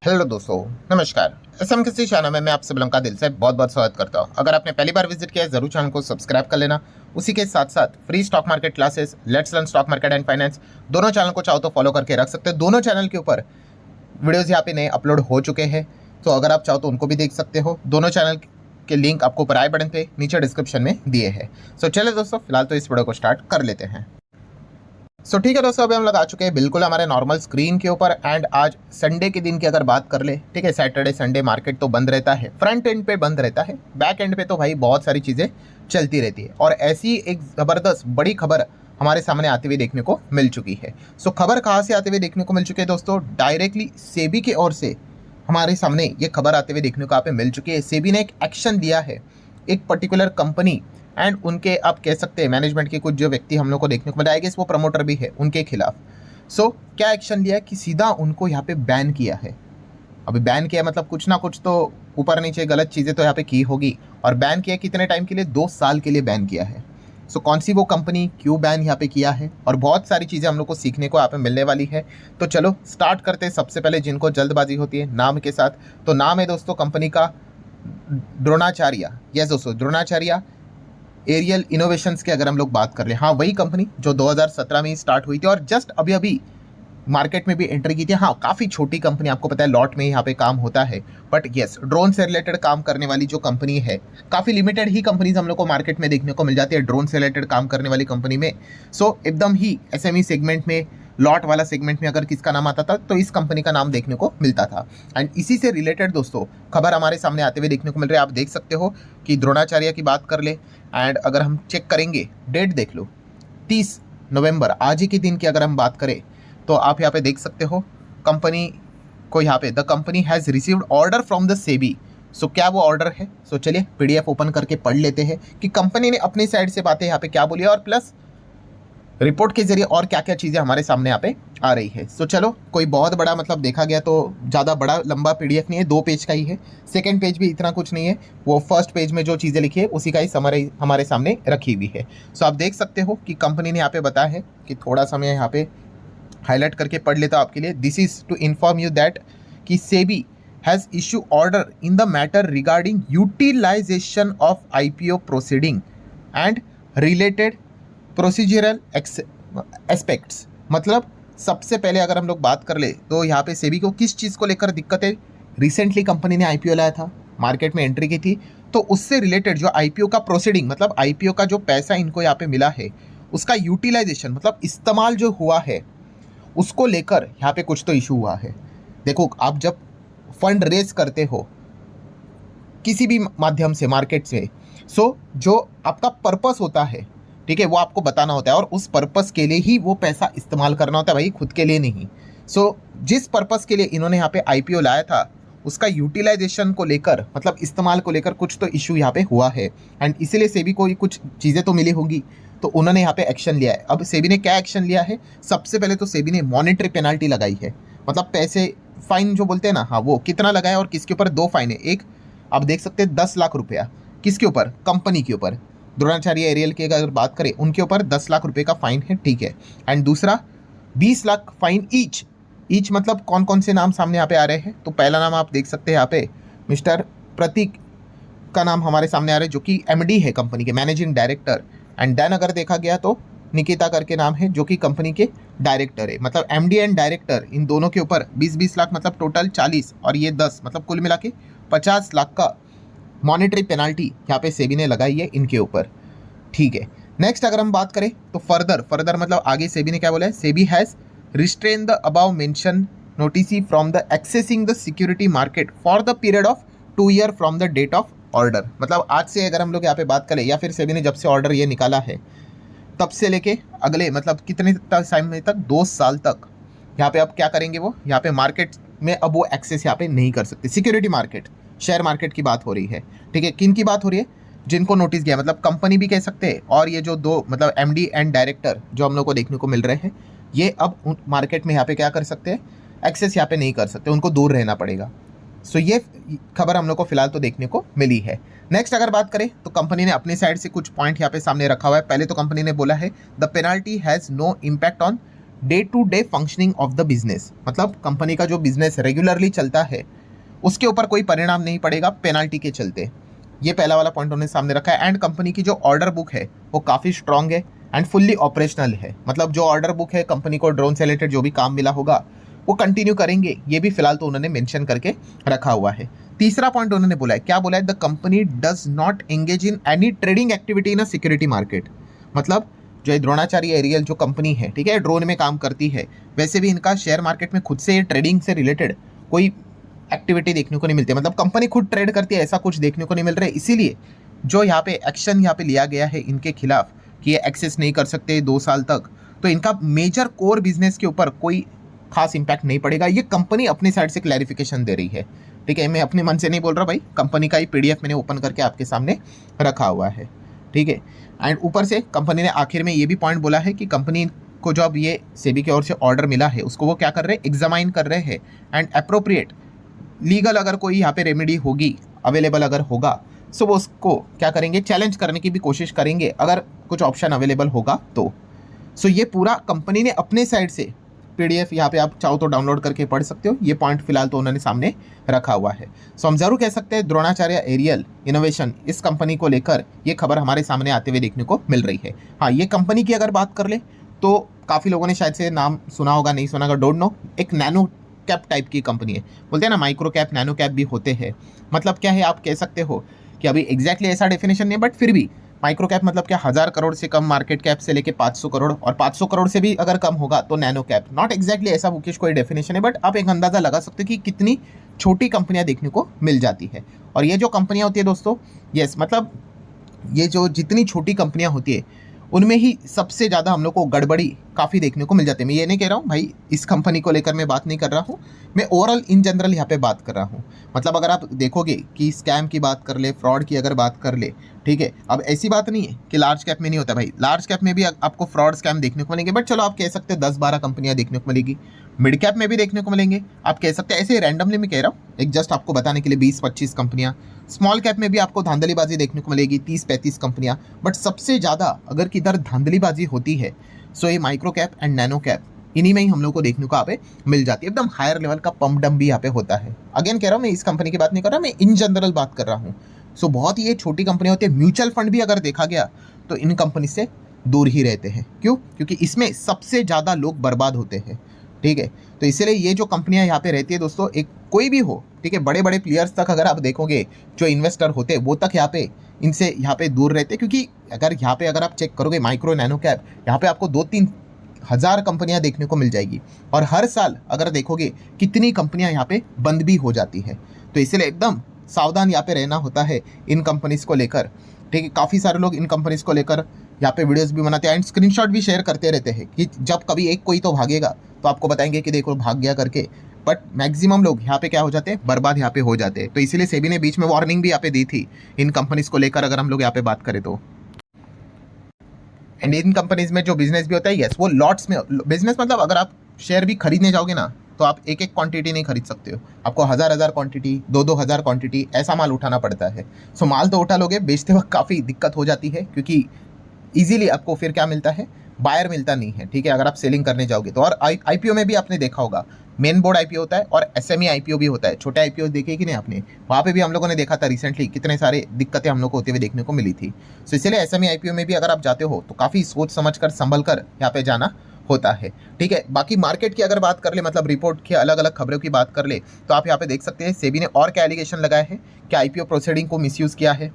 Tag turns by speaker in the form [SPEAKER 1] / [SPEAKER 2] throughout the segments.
[SPEAKER 1] Hello दोस्तों, नमस्कार। SM किसी चैनल में मैं आप सभी लोगों का दिल से बहुत बहुत स्वागत करता हूं। अगर आपने पहली बार विजिट किया है जरूर चैनल को सब्सक्राइब कर लेना। उसी के साथ साथ free stock market classes, let's learn stock market and finance, दोनों चैनल को चाहो तो फॉलो करके रख सकते हैं। दोनों चैनल के ऊपर वीडियोज यहाँ पे नए अपलोड हो चुके हैं, तो अगर आप चाहो तो उनको भी देख सकते हो। दोनों चैनल के लिंक आपको ऊपर आई बटन पे नीचे डिस्क्रिप्शन में दिए हैं। सो चलिए दोस्तों, फिलहाल तो इस वीडियो को स्टार्ट कर लेते हैं। ठीक है दोस्तों, अभी हम लोग आ चुके हैं बिल्कुल हमारे नॉर्मल स्क्रीन के ऊपर। एंड आज संडे के दिन की अगर बात कर ले, ठीक है, सैटरडे संडे मार्केट तो बंद रहता है, फ्रंट एंड पे बंद रहता है, बैक एंड पे तो भाई बहुत सारी चीज़ें चलती रहती है। और ऐसी एक ज़बरदस्त बड़ी खबर हमारे सामने आते हुए देखने को मिल चुकी है। खबर कहाँ से आते हुए देखने को मिल चुकी है दोस्तों? डायरेक्टली सेबी की ओर से हमारे सामने ये खबर आते हुए देखने को यहाँ पे मिल चुकी है। सेबी ने एक एक्शन लिया है एक पर्टिकुलर कंपनी एंड उनके आप कह सकते हैं मैनेजमेंट के कुछ जो व्यक्ति हम लोग को देखने को मिला है, वो प्रमोटर भी है, उनके खिलाफ। क्या एक्शन लिया है कि सीधा उनको यहाँ पे बैन किया है। अभी बैन किया मतलब कुछ ना कुछ तो ऊपर नीचे गलत चीज़ें तो यहाँ पे की होगी। और बैन किया कितने टाइम के लिए? 2 साल के लिए बैन किया है। कौन सी वो कंपनी, क्यों बैन यहाँ पे किया है, और बहुत सारी चीज़ें हम लोग को सीखने को यहाँ पे मिलने वाली है। तो चलो स्टार्ट करते हैं। सबसे पहले जिनको जल्दबाजी होती है नाम के साथ, तो नाम है दोस्तों कंपनी का द्रोणाचार्य। यस दोस्तों, द्रोणाचार्य एरियल इनोवेशंस की अगर हम लोग बात कर ले, हाँ वही कंपनी जो 2017 में स्टार्ट हुई थी और जस्ट अभी अभी मार्केट में भी एंट्री की थी। हाँ, काफ़ी छोटी कंपनी, आपको पता है लॉट में यहाँ पे काम होता है, बट यस ड्रोन से रिलेटेड काम करने वाली जो कंपनी है, काफ़ी लिमिटेड ही कंपनीज हम लोग को मार्केट में देखने को मिल जाती है ड्रोन से रिलेटेड काम करने वाली कंपनी में। एकदम ही एसएमई सेगमेंट में, लॉट वाला सेगमेंट में अगर किसका नाम आता था तो इस कंपनी का नाम देखने को मिलता था। एंड इसी से रिलेटेड दोस्तों खबर हमारे सामने आते हुए देखने को मिल रही है। आप देख सकते हो कि द्रोणाचार्य की बात कर ले, एंड अगर हम चेक करेंगे डेट देख लो, 30 नवंबर आज ही के दिन की अगर हम बात करें तो आप यहाँ पे देख सकते हो कंपनी को, यहाँ पे the company has received order from the SEBI. क्या वो ऑर्डर है? चलिए पीडीएफ ओपन करके पढ़ लेते हैं कि कंपनी ने अपनी साइड से बातें यहाँ पे क्या बोली है, और प्लस रिपोर्ट के जरिए और क्या क्या चीज़ें हमारे सामने यहाँ पे आ रही है। चलो कोई बहुत बड़ा मतलब देखा गया तो ज़्यादा बड़ा लंबा पीडीएफ नहीं है, 2 पेज का ही है। सेकंड पेज भी इतना कुछ नहीं है, वो फर्स्ट पेज में जो चीज़ें लिखी है उसी का ही समरी हमारे सामने रखी हुई है। आप देख सकते हो कि कंपनी ने यहाँ पे बताया है कि थोड़ा सा मैं यहाँ पे हाईलाइट करके पढ़ लेता हूँ आपके लिए। This is to inform you that कि SEBI has issue order in the matter regarding utilization of IPO proceeding and related procedural aspects. मतलब सबसे पहले अगर हम लोग बात कर ले तो यहाँ पे सेबी को किस चीज़ को लेकर दिक्कत है? रिसेंटली कंपनी ने आईपीओ लाया था, मार्केट में एंट्री की थी, तो उससे रिलेटेड जो आईपीओ का प्रोसीडिंग, मतलब आईपीओ का जो पैसा इनको यहाँ पे मिला है उसका यूटिलाइजेशन मतलब इस्तेमाल जो हुआ है उसको लेकर यहाँ पे कुछ तो इशू हुआ है। देखो, आप जब फंड रेज करते हो किसी भी माध्यम से मार्केट से, जो आपका पर्पस होता है, ठीक है, वो आपको बताना होता है और उस पर्पस के लिए ही वो पैसा इस्तेमाल करना होता है भाई, खुद के लिए नहीं। जिस पर्पस के लिए इन्होंने यहाँ पे आईपीओ लाया था उसका यूटिलाइजेशन को लेकर मतलब इस्तेमाल को लेकर कुछ तो इशू यहाँ पे हुआ है। एंड इसीलिए सेबी को कुछ चीज़ें तो मिली होंगी, तो उन्होंने यहाँ पे एक्शन लिया है। अब सेबी ने क्या एक्शन लिया है? सबसे पहले तो सेबी ने मॉनेटरी पेनाल्टी लगाई है, मतलब पैसे, फाइन जो बोलते हैं ना, हाँ वो कितना लगाया और किसके ऊपर? 2 फाइन है। एक आप देख सकते हैं 10 लाख रुपया, किसके ऊपर? कंपनी के ऊपर। द्रोणाचार्य एरियल की अगर बात करें उनके ऊपर 10 लाख रुपए का फाइन है, ठीक है। एंड दूसरा 20 लाख फाइन ईच मतलब कौन कौन से नाम सामने यहाँ पे आ रहे हैं? तो पहला नाम आप देख सकते हैं यहाँ पे मिस्टर प्रतीक का नाम हमारे सामने आ रहा है, जो कि एमडी है कंपनी के, मैनेजिंग डायरेक्टर। एंड देन अगर देखा गया तो निकिता करके नाम है जो कि कंपनी के डायरेक्टर है। मतलब एमडी एंड डायरेक्टर इन दोनों के ऊपर 20-20 लाख मतलब टोटल 40 और ये 10 मतलब कुल मिला के 50 लाख का मॉनेटरी पेनाल्टी यहाँ पे सेबी ने लगाई है इनके ऊपर, ठीक है। नेक्स्ट अगर हम बात करें तो फर्दर मतलब आगे सेबी ने क्या बोला है? SEBI has restrain the above mention notice from the accessing the security market for the period of 2 year from the date of order. मतलब आज से अगर हम लोग यहाँ पे बात करें, या फिर सेबी ने जब से ऑर्डर ये निकाला है तब से लेके अगले मतलब कितने समय तक, 2 साल तक यहाँ पे अब क्या करेंगे? वो यहाँ पे मार्केट में अब वो एक्सेस यहाँ पे नहीं कर सकते। सिक्योरिटी मार्केट, शेयर मार्केट की बात हो रही है, ठीक है। किन की बात हो रही है? जिनको नोटिस गया, मतलब कंपनी भी कह सकते हैं, और ये जो 2 मतलब एमडी एंड डायरेक्टर जो हम लोग को देखने को मिल रहे हैं, ये अब मार्केट में यहाँ पे क्या कर सकते हैं? एक्सेस यहाँ पे नहीं कर सकते, उनको दूर रहना पड़ेगा। ये खबर हम लोग को फिलहाल तो देखने को मिली है। नेक्स्ट अगर बात करें तो कंपनी ने अपनी साइड से कुछ पॉइंट यहाँ पे सामने रखा हुआ है। पहले तो कंपनी ने बोला है the penalty has no impact on day to day functioning of the business, मतलब कंपनी का जो बिजनेस रेगुलरली चलता है उसके ऊपर कोई परिणाम नहीं पड़ेगा पेनाल्टी के चलते। ये पहला वाला पॉइंट उन्होंने सामने रखा है। एंड कंपनी की जो ऑर्डर बुक है वो काफ़ी स्ट्रांग है एंड फुल्ली ऑपरेशनल है, मतलब जो ऑर्डर बुक है कंपनी को ड्रोन से रिलेटेड जो भी काम मिला होगा वो कंटिन्यू करेंगे, ये भी फिलहाल तो उन्होंने मेंशन करके रखा हुआ है। तीसरा पॉइंट उन्होंने बोला है, क्या बोला है, the company does not engage in any trading activity in a security market. मतलब जो द्रोणाचार्य एरियल जो कंपनी है, ठीक है, ड्रोन में काम करती है, वैसे भी इनका शेयर मार्केट में खुद से ट्रेडिंग से रिलेटेड कोई एक्टिविटी देखने को नहीं मिलती, मतलब कंपनी खुद ट्रेड करती है ऐसा कुछ देखने को नहीं मिल रहा है। इसीलिए जो यहाँ पे एक्शन यहाँ पे लिया गया है इनके खिलाफ कि ये एक्सेस नहीं कर सकते 2 साल तक, तो इनका मेजर कोर बिजनेस के ऊपर कोई खास इंपैक्ट नहीं पड़ेगा। ये कंपनी अपनी साइड से क्लैरिफिकेशन दे रही है, ठीक है, मैं अपने मन से नहीं बोल रहा भाई, कंपनी का ही पीडीएफ मैंने ओपन करके आपके सामने रखा हुआ है, ठीक है। एंड ऊपर से कंपनी ने आखिर में ये भी पॉइंट बोला है कि कंपनी को जो अब ये सेबी की ओर से ऑर्डर मिला है उसको वो क्या कर रहे हैं, एग्जामाइन कर रहे हैं एंड अप्रोप्रिएट लीगल अगर कोई यहाँ पे रेमेडी होगी अवेलेबल अगर होगा सो वो उसको क्या करेंगे, चैलेंज करने की भी कोशिश करेंगे अगर कुछ ऑप्शन अवेलेबल होगा तो। सो ये पूरा कंपनी ने अपने साइड से पीडीएफ यहाँ पे आप चाहो तो डाउनलोड करके पढ़ सकते हो, ये पॉइंट फिलहाल तो उन्होंने सामने रखा हुआ है। सो हम जरूर कह सकते हैं द्रोणाचार्य एरियल इनोवेशन इस कंपनी को लेकर ये खबर हमारे सामने आते हुए देखने को मिल रही है। हाँ, ये कंपनी की अगर बात कर ले तो काफ़ी लोगों ने शायद से नाम सुना होगा, नहीं सुना होगा, डोंट नो, एक नैनो कैप टाइप की कंपनी है, बोलते हैं ना माइक्रो कैप नैनो कैप भी होते हैं। मतलब क्या है, आप कह सकते हो कि अभी एग्जैक्टली ऐसा डेफिनेशन नहीं है, बट फिर भी माइक्रो कैप मतलब क्या, 1000 करोड़ से कम मार्केट कैप से लेके 500 करोड़, और 500 करोड़ से भी अगर कम होगा तो नैनो कैप। नॉट एग्जैक्टली ऐसा बुकिश कोई डेफिनेशन है, बट आप एक अंदाजा लगा सकते हो कि कितनी छोटी कंपनियां देखने को मिल जाती है। और ये जो कंपनियां होती है दोस्तों, यस, मतलब ये जो जितनी छोटी कंपनियां होती है उनमें ही सबसे ज़्यादा हम लोग को गड़बड़ी काफ़ी देखने को मिल जाती है। मैं ये नहीं कह रहा हूँ भाई इस कंपनी को लेकर मैं बात नहीं कर रहा हूँ, मैं ओवरऑल इन जनरल यहाँ पे बात कर रहा हूँ। मतलब अगर आप देखोगे कि स्कैम की बात कर ले, फ्रॉड की अगर बात कर ले, ठीक है, अब ऐसी बात नहीं है कि लार्ज कैप में नहीं होता भाई, लार्ज कैप में भी आपको फ्रॉड स्कैम देखने को मिलेंगे, बट चलो आप कह सकते हैं 10-12 कंपनियां देखने को मिलेगी, मिड कैप में भी देखने को मिलेंगे, आप कह सकते हैं, ऐसे रैंडमली मैं कह रहा हूँ एक जस्ट आपको बताने के लिए 20-25 कंपनियां। स्मॉल कैप में भी आपको धांधलीबाजी देखने को मिलेगी 30-35 कंपनियां, बट सबसे ज़्यादा अगर किधर धांधलीबाजी होती है सो ये micro cap and nano cap, इन्हीं में ही हम लोग को देखने को यहाँ पे मिल जाती है। एकदम हायर लेवल का पंप डंप भी यहाँ पे होता है। अगेन कह रहा हूँ मैं इस कंपनी की बात नहीं कर रहा, मैं इन जनरल बात कर रहा हूँ। सो बहुत ही ये छोटी कंपनियाँ होती है। म्यूचुअल फंड भी अगर देखा गया तो इन कंपनी से दूर ही रहते हैं। क्यों? क्योंकि इसमें सबसे ज़्यादा लोग बर्बाद होते हैं, ठीक है। तो इसीलिए ये जो कंपनियां यहाँ पे रहती है दोस्तों, एक कोई भी हो, ठीक है, बड़े बड़े प्लेयर्स तक अगर आप देखोगे जो इन्वेस्टर होते हैं वो तक यहाँ पे इनसे यहाँ पे दूर रहते हैं। क्योंकि अगर यहाँ पे अगर आप चेक करोगे माइक्रो नैनो कैप, यहाँ पे आपको 2-3 हज़ार कंपनियां देखने को मिल जाएगी, और हर साल अगर देखोगे कितनी कंपनियां यहाँ पे बंद भी हो जाती है। तो इसलिए एकदम सावधान यहाँ पे रहना होता है इन कंपनीज़ को लेकर, ठीक है। काफ़ी सारे लोग इन कंपनीज़ को लेकर यहाँ पे वीडियोस भी बनाते हैं एंड स्क्रीनशॉट भी शेयर करते रहते हैं कि जब कभी एक कोई तो भागेगा तो आपको बताएंगे कि देखो भाग गया करके, बट मैक्सिमम लोग यहाँ पे क्या हो जाते हैं, बर्बाद यहाँ पे हो जाते हैं। तो इसीलिए सेबी ने बीच में वार्निंग भी यहाँ पे दी थी इन कंपनीज़ को लेकर, अगर हम लोग यहाँ पे बात करें तो। एंड इन कंपनीज में जो बिजनेस भी होता है, यस, वो लॉट्स में बिजनेस, मतलब अगर आप शेयर भी खरीदने जाओगे ना तो आप एक एक क्वांटिटी नहीं खरीद सकते हो, आपको 1000 क्वांटिटी, 2-2 हज़ार क्वांटिटी ऐसा माल उठाना पड़ता है। सो माल तो उठा लोगे, बेचते वक्त काफ़ी दिक्कत हो जाती है, क्योंकि इजीली आपको फिर क्या मिलता है, बायर मिलता नहीं है, ठीक है, अगर आप सेलिंग करने जाओगे तो। और आईपीओ में भी आपने देखा होगा मेन बोर्ड आईपीओ होता है और एसएमई आईपीओ भी होता है। छोटे आईपीओ देखे कि नहीं आपने, वहाँ पे भी हम लोगों ने देखा था रिसेंटली, कितने सारे दिक्कतें हम लोग को होते हुए देखने को मिली थी। सो इसलिए एसएमई आईपीओ में भी अगर आप जाते हो तो काफ़ी सोच समझ कर संभल कर यहाँ पे जाना होता है, ठीक है। बाकी मार्केट की अगर बात कर ले, मतलब रिपोर्ट की अलग अलग खबरों की बात कर ले, तो आप यहाँ पे देख सकते हैं सेबी ने और क्या एलिगेशन लगाए हैं कि आईपीओ प्रोसीडिंग को मिसयूज़ किया है,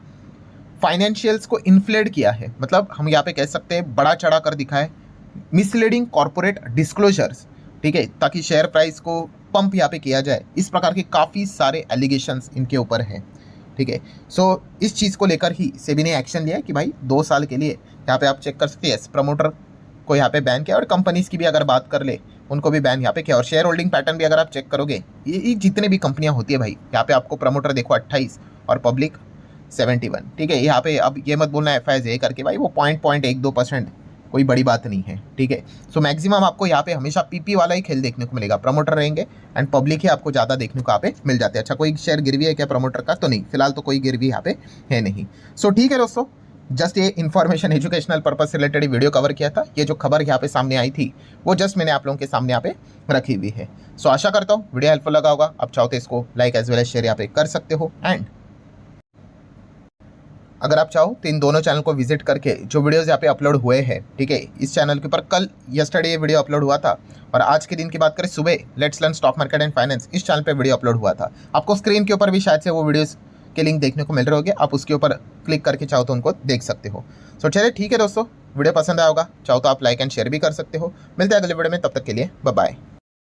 [SPEAKER 1] फाइनेंशियल्स को इन्फ्लेट किया है, मतलब हम यहाँ पे कह सकते हैं बड़ा चढ़ा कर दिखाए, मिसलीडिंग कॉर्पोरेट डिस्क्लोजर्स, ठीक है, ताकि शेयर प्राइस को पंप यहाँ पे किया जाए। इस प्रकार के काफ़ी सारे एलिगेशंस इनके ऊपर हैं, ठीक है। सो इस चीज़ को लेकर ही सेबी ने एक्शन लिया कि भाई 2 साल के लिए यहाँ पे आप चेक कर सकते हैं, प्रमोटर को यहाँ पे बैन किया, और कंपनीज़ की भी अगर बात कर ले उनको भी बैन यहाँ पे किया। और शेयर होल्डिंग पैटर्न भी अगर आप चेक करोगे, ये जितने भी कंपनियाँ होती है भाई, यहाँ पे आपको प्रमोटर देखो 28 और पब्लिक 71, ठीक है। यहाँ पे अब ये मत बोलना FIS करके भाई, वो 0.12% कोई बड़ी बात नहीं है, ठीक है। सो मैक्सिमम आपको यहाँ पे हमेशा पीपी वाला ही खेल देखने को मिलेगा, प्रमोटर रहेंगे एंड पब्लिक ही आपको ज़्यादा देखने को यहाँ पे मिल जाते हैं। अच्छा, कोई शेयर गिरवी है क्या प्रमोटर का? तो नहीं, फिलहाल तो कोई गिरवी यहाँ पे है नहीं। सो ठीक है दोस्तों, जस्ट ये इन्फॉर्मेशन एजुकेशनल पर्पज से रिलेटेड वीडियो कवर किया था। ये जो खबर यहाँ पे सामने आई थी वो जस्ट मैंने आप लोगों के सामने यहाँ पे रखी हुई है। सो आशा करता हूँ वीडियो हेल्पफुल लगा होगा। आप चाहो तो इसको like as well as share यहाँ पे कर सकते हो। एंड अगर आप चाहो तो इन दोनों चैनल को विजिट करके जो वीडियोस यहाँ पे अपलोड हुए हैं, ठीक है, इस चैनल के ऊपर कल यस्टरडे ये वीडियो अपलोड हुआ था और आज के दिन की बात करें सुबह let's learn stock market and finance इस चैनल पे वीडियो अपलोड हुआ था। आपको स्क्रीन के ऊपर भी शायद से वो वीडियोस के लिंक देखने को मिल रहे होंगे, आप उसके ऊपर क्लिक करके चाहो तो उनको देख सकते हो। सो चलिए ठीक है दोस्तों, वीडियो पसंद आया होगा, चाहो तो आप लाइक एंड शेयर भी कर सकते हो। मिलते हैं अगले वीडियो में, तब तक के लिए बाय बाय।